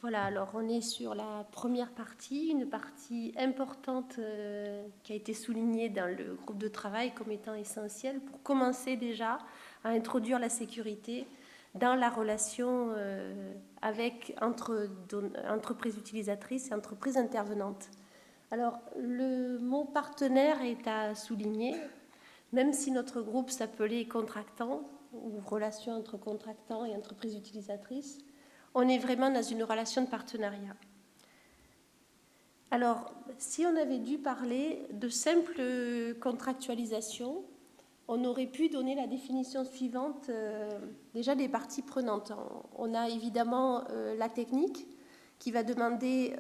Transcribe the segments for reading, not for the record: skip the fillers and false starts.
Voilà, alors on est sur la première partie, une partie importante qui a été soulignée dans le groupe de travail comme étant essentielle pour commencer déjà à introduire la sécurité dans la relation entre entreprises utilisatrices et entreprises intervenantes. Alors, le mot partenaire est à souligner, même si notre groupe s'appelait contractant ou relation entre contractants et entreprises utilisatrices, on est vraiment dans une relation de partenariat. Alors, si on avait dû parler de simple contractualisation, on aurait pu donner la définition suivante déjà des parties prenantes. On a évidemment la technique qui va demander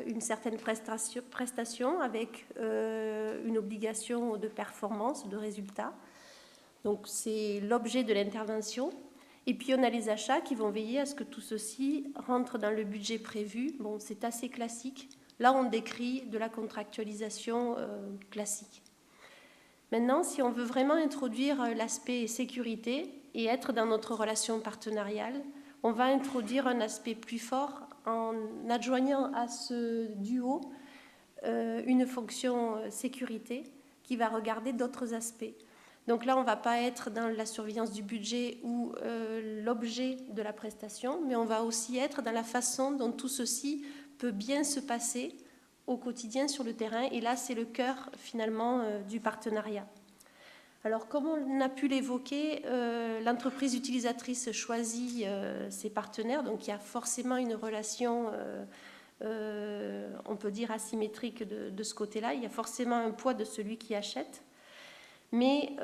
une certaine prestation avec une obligation de performance, de résultat. Donc c'est l'objet de l'intervention. Et puis on a les achats qui vont veiller à ce que tout ceci rentre dans le budget prévu. Bon, c'est assez classique. Là, on décrit de la contractualisation classique. Maintenant, si on veut vraiment introduire l'aspect sécurité et être dans notre relation partenariale, on va introduire un aspect plus fort en adjoignant à ce duo une fonction sécurité qui va regarder d'autres aspects. Donc là, on ne va pas être dans la surveillance du budget ou l'objet de la prestation, mais on va aussi être dans la façon dont tout ceci peut bien se passer au quotidien sur le terrain. Et là, c'est le cœur finalement du partenariat. Alors, comme on a pu l'évoquer, l'entreprise utilisatrice choisit ses partenaires, donc il y a forcément une relation, on peut dire asymétrique de ce côté-là. Il y a forcément un poids de celui qui achète. Mais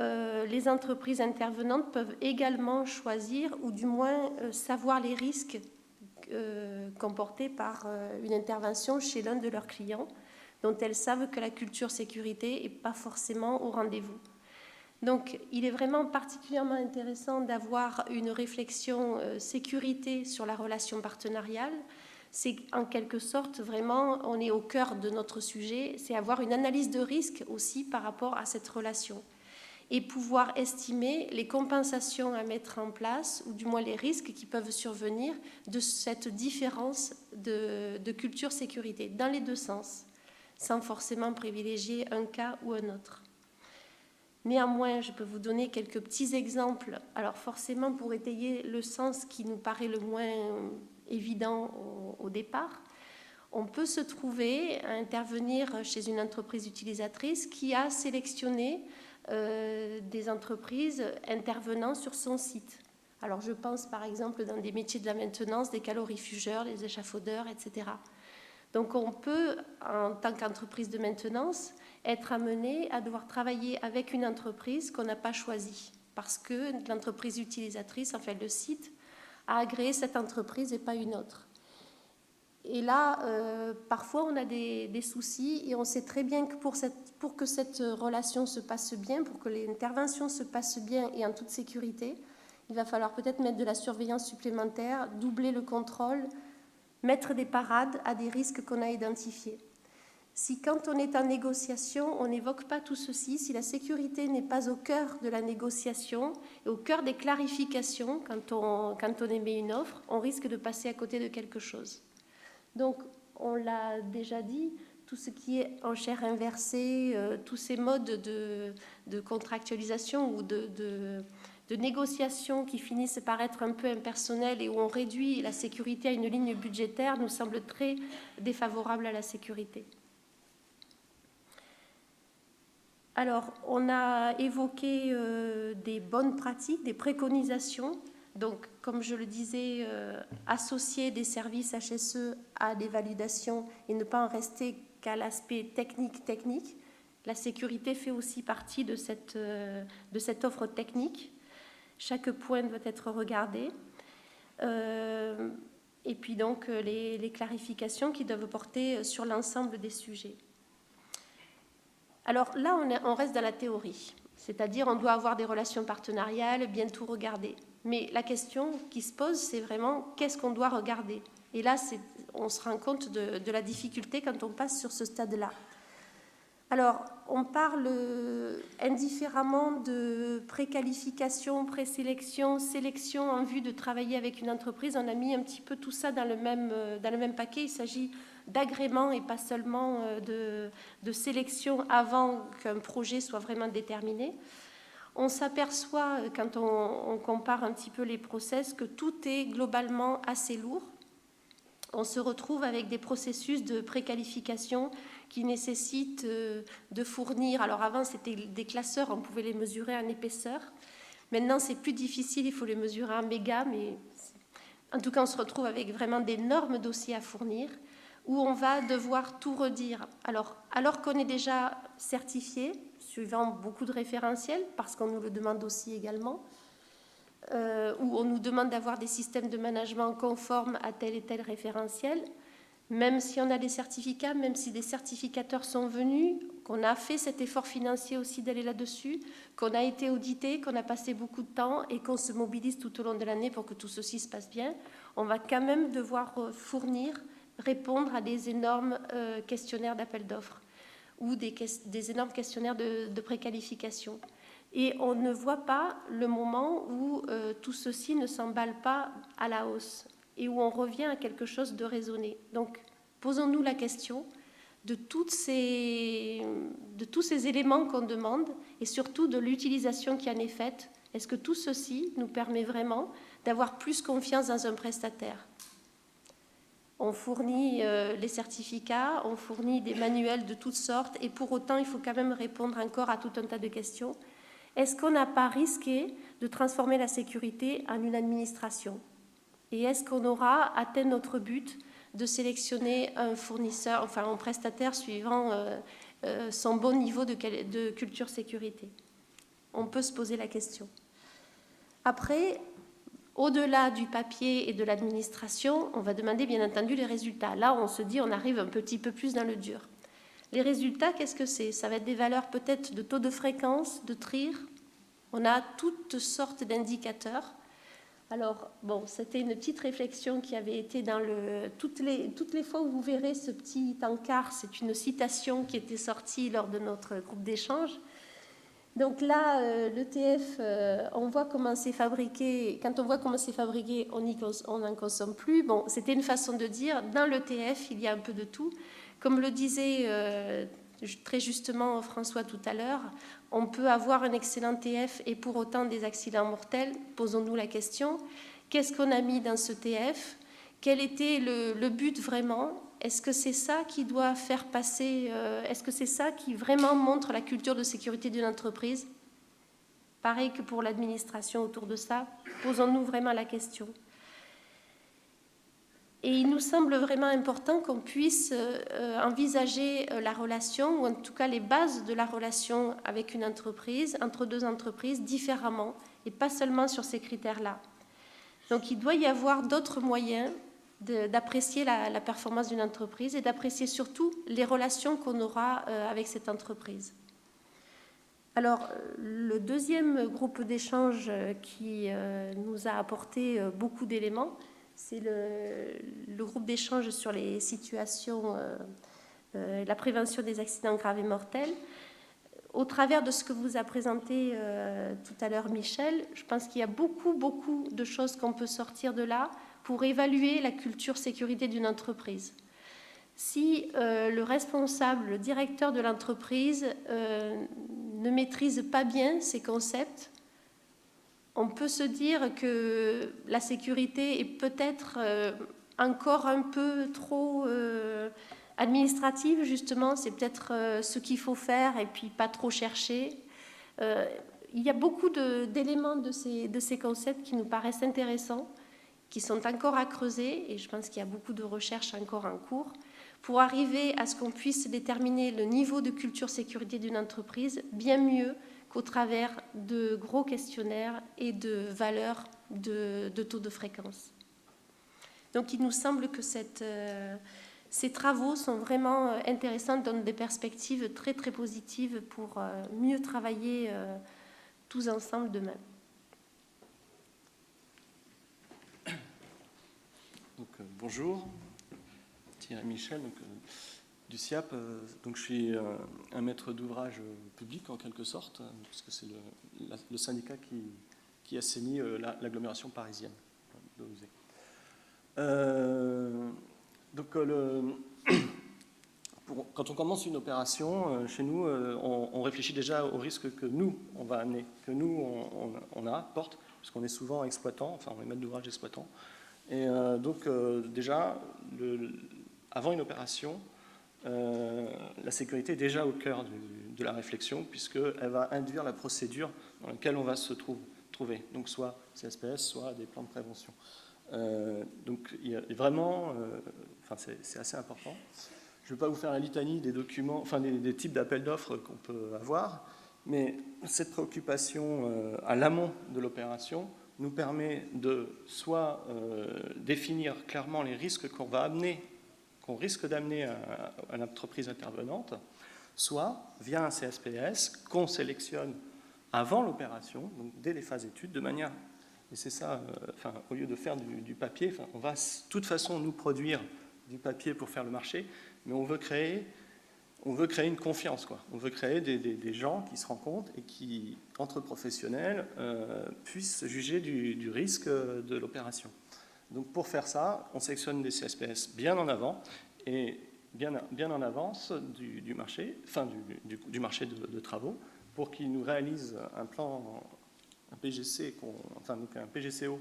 les entreprises intervenantes peuvent également choisir, ou du moins savoir les risques comportés par une intervention chez l'un de leurs clients, dont elles savent que la culture sécurité n'est pas forcément au rendez-vous. Donc, il est vraiment particulièrement intéressant d'avoir une réflexion sécurité sur la relation partenariale. C'est en quelque sorte, vraiment, on est au cœur de notre sujet, c'est avoir une analyse de risque aussi par rapport à cette relation et pouvoir estimer les compensations à mettre en place, ou du moins les risques qui peuvent survenir de cette différence de culture sécurité, dans les deux sens, sans forcément privilégier un cas ou un autre. Néanmoins, je peux vous donner quelques petits exemples, alors forcément pour étayer le sens qui nous paraît le moins évident au départ. On peut se trouver à intervenir chez une entreprise utilisatrice qui a sélectionné des entreprises intervenant sur son site. Alors je pense par exemple dans des métiers de la maintenance, des calorifugeurs, des échafaudeurs, etc. Donc on peut, en tant qu'entreprise de maintenance, être amené à devoir travailler avec une entreprise qu'on n'a pas choisie, parce que l'entreprise utilisatrice, enfin le site, a agréé cette entreprise et pas une autre. Et là, parfois, on a des soucis et on sait très bien que pour que cette relation se passe bien, pour que l'intervention se passe bien et en toute sécurité, il va falloir peut-être mettre de la surveillance supplémentaire, doubler le contrôle, mettre des parades à des risques qu'on a identifiés. Si quand on est en négociation, on n'évoque pas tout ceci, si la sécurité n'est pas au cœur de la négociation et au cœur des clarifications quand on émet une offre, on risque de passer à côté de quelque chose. Donc, on l'a déjà dit, tout ce qui est enchère inversée, tous ces modes de contractualisation ou de négociation qui finissent par être un peu impersonnels et où on réduit la sécurité à une ligne budgétaire nous semblent très défavorables à la sécurité. Alors, on a évoqué des bonnes pratiques, des préconisations. Donc, comme je le disais, associer des services HSE à des validations et ne pas en rester qu'à l'aspect technique. La sécurité fait aussi partie de cette offre technique. Chaque point doit être regardé. Et puis donc, les clarifications qui doivent porter sur l'ensemble des sujets. Alors là, on reste dans la théorie, c'est-à-dire on doit avoir des relations partenariales, bien tout regarder. Mais la question qui se pose, c'est vraiment qu'est-ce qu'on doit regarder ? Et là, on se rend compte de la difficulté quand on passe sur ce stade-là. Alors, on parle indifféremment de préqualification, présélection, sélection en vue de travailler avec une entreprise. On a mis un petit peu tout ça dans le même paquet. Il s'agit d'agrément et pas seulement de sélection avant qu'un projet soit vraiment déterminé. On s'aperçoit, quand on compare un petit peu les process, que tout est globalement assez lourd. On se retrouve avec des processus de préqualification qui nécessitent de fournir... Alors avant, c'était des classeurs, on pouvait les mesurer en épaisseur. Maintenant, c'est plus difficile, il faut les mesurer en méga, mais en tout cas, on se retrouve avec vraiment d'énormes dossiers à fournir où on va devoir tout redire. Alors qu'on est déjà certifié, suivant beaucoup de référentiels, parce qu'on nous le demande aussi également, où on nous demande d'avoir des systèmes de management conformes à tel et tel référentiel, même si on a des certificats, même si des certificateurs sont venus, qu'on a fait cet effort financier aussi d'aller là-dessus, qu'on a été audité, qu'on a passé beaucoup de temps et qu'on se mobilise tout au long de l'année pour que tout ceci se passe bien, on va quand même devoir répondre à des énormes questionnaires d'appel d'offres ou des énormes questionnaires de préqualification. Et on ne voit pas le moment où tout ceci ne s'emballe pas à la hausse et où on revient à quelque chose de raisonné. Donc, posons-nous la question de tous ces éléments qu'on demande et surtout de l'utilisation qui en est faite. Est-ce que tout ceci nous permet vraiment d'avoir plus confiance dans un prestataire ? On fournit les certificats, on fournit des manuels de toutes sortes et pour autant, il faut quand même répondre encore à tout un tas de questions. Est-ce qu'on n'a pas risqué de transformer la sécurité en une administration ? Et est-ce qu'on aura atteint notre but de sélectionner un fournisseur, enfin un prestataire suivant son bon niveau de culture sécurité ? On peut se poser la question. Après, au-delà du papier et de l'administration, on va demander bien entendu les résultats. Là, on se dit, on arrive un petit peu plus dans le dur. Les résultats, qu'est-ce que c'est ? Ça va être des valeurs peut-être de taux de fréquence, de TRIR. On a toutes sortes d'indicateurs. Alors, bon, c'était une petite réflexion qui avait été dans le... Toutes les fois où vous verrez ce petit encart, c'est une citation qui était sortie lors de notre groupe d'échange. Donc là, l'ETF, on voit comment c'est fabriqué. Quand on voit comment c'est fabriqué, on n'en consomme plus. Bon, c'était une façon de dire, dans l'ETF, il y a un peu de tout. Comme le disait très justement François tout à l'heure, on peut avoir un excellent TF et pour autant des accidents mortels. Posons-nous la question, qu'est-ce qu'on a mis dans ce TF ? Quel était le but vraiment ? Est-ce que c'est ça qui doit faire passer, est-ce que c'est ça qui vraiment montre la culture de sécurité d'une entreprise ? Pareil que pour l'administration autour de ça, posons-nous vraiment la question. Et il nous semble vraiment important qu'on puisse envisager la relation, ou en tout cas les bases de la relation avec une entreprise, entre deux entreprises, différemment, et pas seulement sur ces critères-là. Donc il doit y avoir d'autres moyens d'apprécier la performance d'une entreprise et d'apprécier surtout les relations qu'on aura avec cette entreprise. Alors, le deuxième groupe d'échange qui nous a apporté beaucoup d'éléments, c'est le groupe d'échange sur les situations, la prévention des accidents graves et mortels. Au travers de ce que vous a présenté tout à l'heure Michel, je pense qu'il y a beaucoup de choses qu'on peut sortir de là pour évaluer la culture sécurité d'une entreprise. Si le responsable, le directeur de l'entreprise ne maîtrise pas bien ces concepts, on peut se dire que la sécurité est peut-être encore un peu trop administrative, justement. C'est peut-être ce qu'il faut faire et puis pas trop chercher. Il y a beaucoup d'éléments de ces concepts qui nous paraissent intéressants, qui sont encore à creuser, et je pense qu'il y a beaucoup de recherches encore en cours, pour arriver à ce qu'on puisse déterminer le niveau de culture sécurité d'une entreprise bien mieux qu'au travers de gros questionnaires et de valeurs de taux de fréquence. Donc il nous semble que ces travaux sont vraiment intéressants, donnent des perspectives très positives pour mieux travailler tous ensemble demain. Donc, bonjour, Thierry Michel. Donc, du SIAP. Donc je suis un maître d'ouvrage public en quelque sorte, puisque c'est le syndicat qui assainit l'agglomération parisienne d'où vous êtes. Donc quand on commence une opération, chez nous, on réfléchit déjà aux risques que nous, on va amener, que nous, on porte, puisqu'on est souvent exploitant, enfin on est maître d'ouvrage exploitant. Et donc déjà, avant une opération, la sécurité est déjà au cœur de la réflexion, puisqu'elle va induire la procédure dans laquelle on va se trouver. Donc soit CSPS, soit des plans de prévention. Donc il y a vraiment, c'est assez important. Je ne vais pas vous faire la litanie des documents, enfin des types d'appels d'offres qu'on peut avoir, mais cette préoccupation à l'amont de l'opération nous permet de soit définir clairement les risques qu'on risque d'amener à l'entreprise intervenante, soit via un CSPS qu'on sélectionne avant l'opération, donc dès les phases études, de manière, et c'est ça, au lieu de faire du papier, on va de toute façon nous produire du papier pour faire le marché, mais on veut créer une confiance, quoi. On veut créer des gens qui se rencontrent et qui, entre professionnels, puissent juger du risque de l'opération. Donc pour faire ça, on sélectionne des CSPS bien en avant et bien en avance du marché, du marché de travaux, pour qu'ils nous réalisent un plan, un PGC, un PGCO,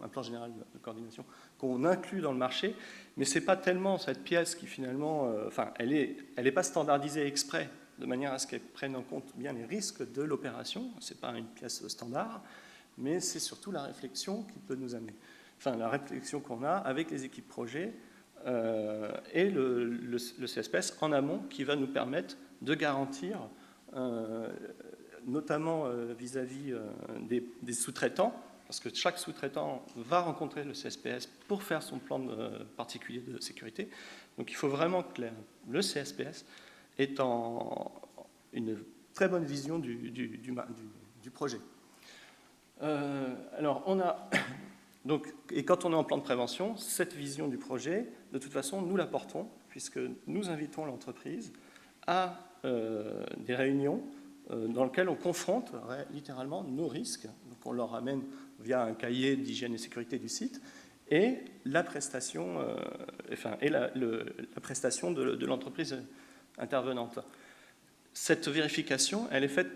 un plan général de coordination, qu'on inclut dans le marché, mais ce n'est pas tellement cette pièce qui finalement, elle n'est pas standardisée exprès, de manière à ce qu'elle prenne en compte bien les risques de l'opération, ce n'est pas une pièce standard, mais c'est surtout la réflexion qui peut nous amener. Enfin, la réflexion qu'on a avec les équipes projet et le CSPS en amont qui va nous permettre de garantir, notamment vis-à-vis des sous-traitants, parce que chaque sous-traitant va rencontrer le CSPS pour faire son plan particulier de sécurité. Donc il faut vraiment que le CSPS ait une très bonne vision du projet. Alors on a... Donc, et quand on est en plan de prévention, cette vision du projet, de toute façon, nous la portons, puisque nous invitons l'entreprise à des réunions dans lesquelles on confronte littéralement nos risques. Donc on leur amène via un cahier d'hygiène et sécurité du site et la prestation, la prestation de l'entreprise intervenante. Cette vérification, elle est faite,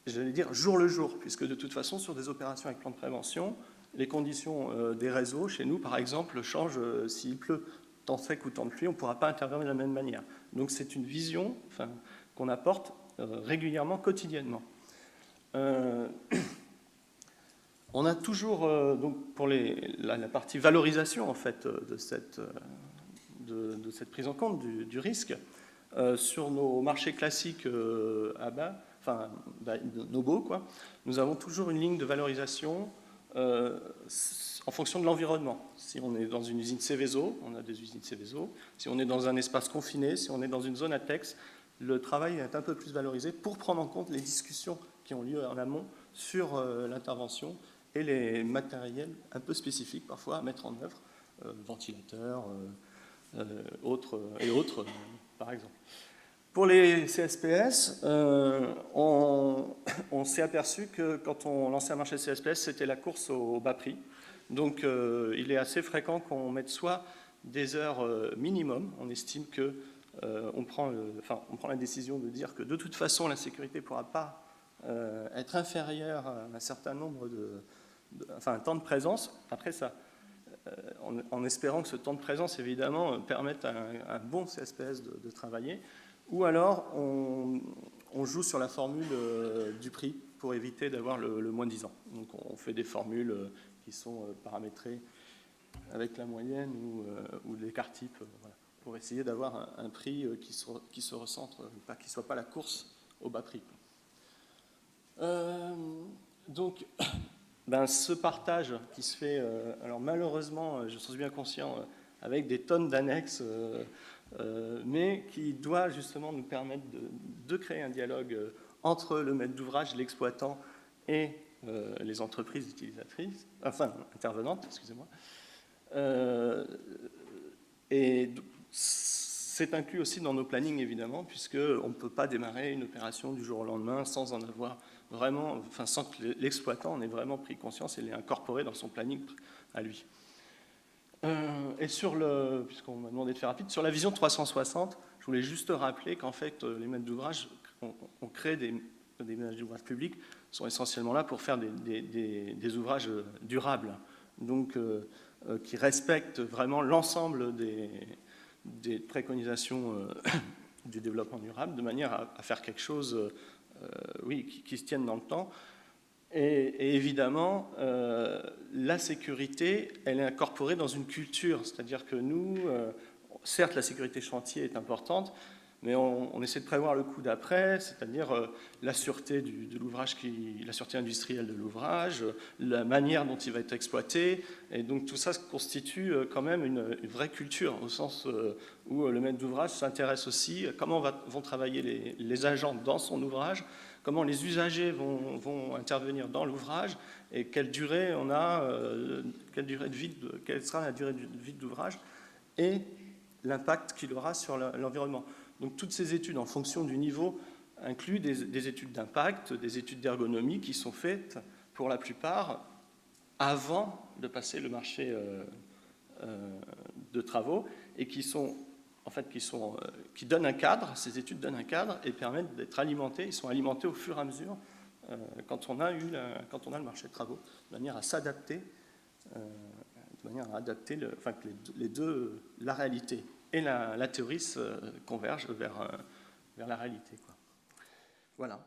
j'allais dire, jour le jour, puisque de toute façon, sur des opérations avec plan de prévention, les conditions des réseaux, chez nous, par exemple, changent s'il pleut. Temps sec ou temps de pluie, on ne pourra pas intervenir de la même manière. Donc c'est une vision qu'on apporte régulièrement, quotidiennement. On a toujours, donc pour la partie valorisation en fait, de cette prise en compte du risque, sur nos marchés classiques à bas, NOBO, quoi, nous avons toujours une ligne de valorisation en fonction de l'environnement. Si on est dans une usine Céveso, on a des usines Céveso. Si on est dans un espace confiné, si on est dans une zone ATEX, le travail est un peu plus valorisé pour prendre en compte les discussions qui ont lieu en amont sur l'intervention et les matériels un peu spécifiques parfois à mettre en œuvre, ventilateurs autres, par exemple. Pour les CSPS, on s'est aperçu que quand on lançait un marché de CSPS, c'était la course au bas prix. Donc il est assez fréquent qu'on mette soit des heures minimum, on estime que on prend la décision de dire que de toute façon la sécurité ne pourra pas être inférieure à un certain nombre un temps de présence. Après ça, en espérant que ce temps de présence évidemment permette à un bon CSPS de travailler. Ou alors, on joue sur la formule du prix pour éviter d'avoir le moins 10 ans. Donc, on fait des formules qui sont paramétrées avec la moyenne ou l'écart type, voilà, pour essayer d'avoir un prix qui se recentre, pas qui ne soit pas la course au bas prix. Donc, ce partage qui se fait, alors malheureusement, je suis bien conscient, avec des tonnes d'annexes, mais qui doit justement nous permettre de créer un dialogue entre le maître d'ouvrage, l'exploitant et les entreprises utilisatrices, intervenantes, excusez-moi. Et c'est inclus aussi dans nos plannings, évidemment, puisqu'on ne peut pas démarrer une opération du jour au lendemain sans en avoir vraiment, enfin, sans que l'exploitant en ait vraiment pris conscience et l'ait incorporé dans son planning à lui. Et puisqu'on m'a demandé de faire rapide, sur la vision 360, je voulais juste rappeler qu'en fait, les maîtres d'ouvrage, on crée des maîtres d'ouvrage publics, sont essentiellement là pour faire des ouvrages durables, donc qui respectent vraiment l'ensemble des préconisations du développement durable, de manière à faire quelque chose qui se tienne dans le temps. Et évidemment, la sécurité, elle est incorporée dans une culture, c'est-à-dire que nous, certes, la sécurité chantier est importante, mais on essaie de prévoir le coup d'après, c'est-à-dire la sûreté de l'ouvrage, la sûreté industrielle de l'ouvrage, la manière dont il va être exploité, et donc tout ça constitue quand même une vraie culture, au sens où le maître d'ouvrage s'intéresse aussi à comment vont travailler les agents dans son ouvrage, comment les usagers vont intervenir dans l'ouvrage, et quelle durée on a, quelle sera la durée de vie de l'ouvrage, et l'impact qu'il aura sur l'environnement. Donc toutes ces études, en fonction du niveau, incluent des études d'impact, des études d'ergonomie qui sont faites, pour la plupart, avant de passer le marché de travaux, et qui donnent un cadre, ces études donnent un cadre et permettent d'être alimentés, ils sont alimentés au fur et à mesure quand on a le marché de travaux, de manière à s'adapter, que la réalité et la théorie convergent vers la réalité, quoi. Voilà.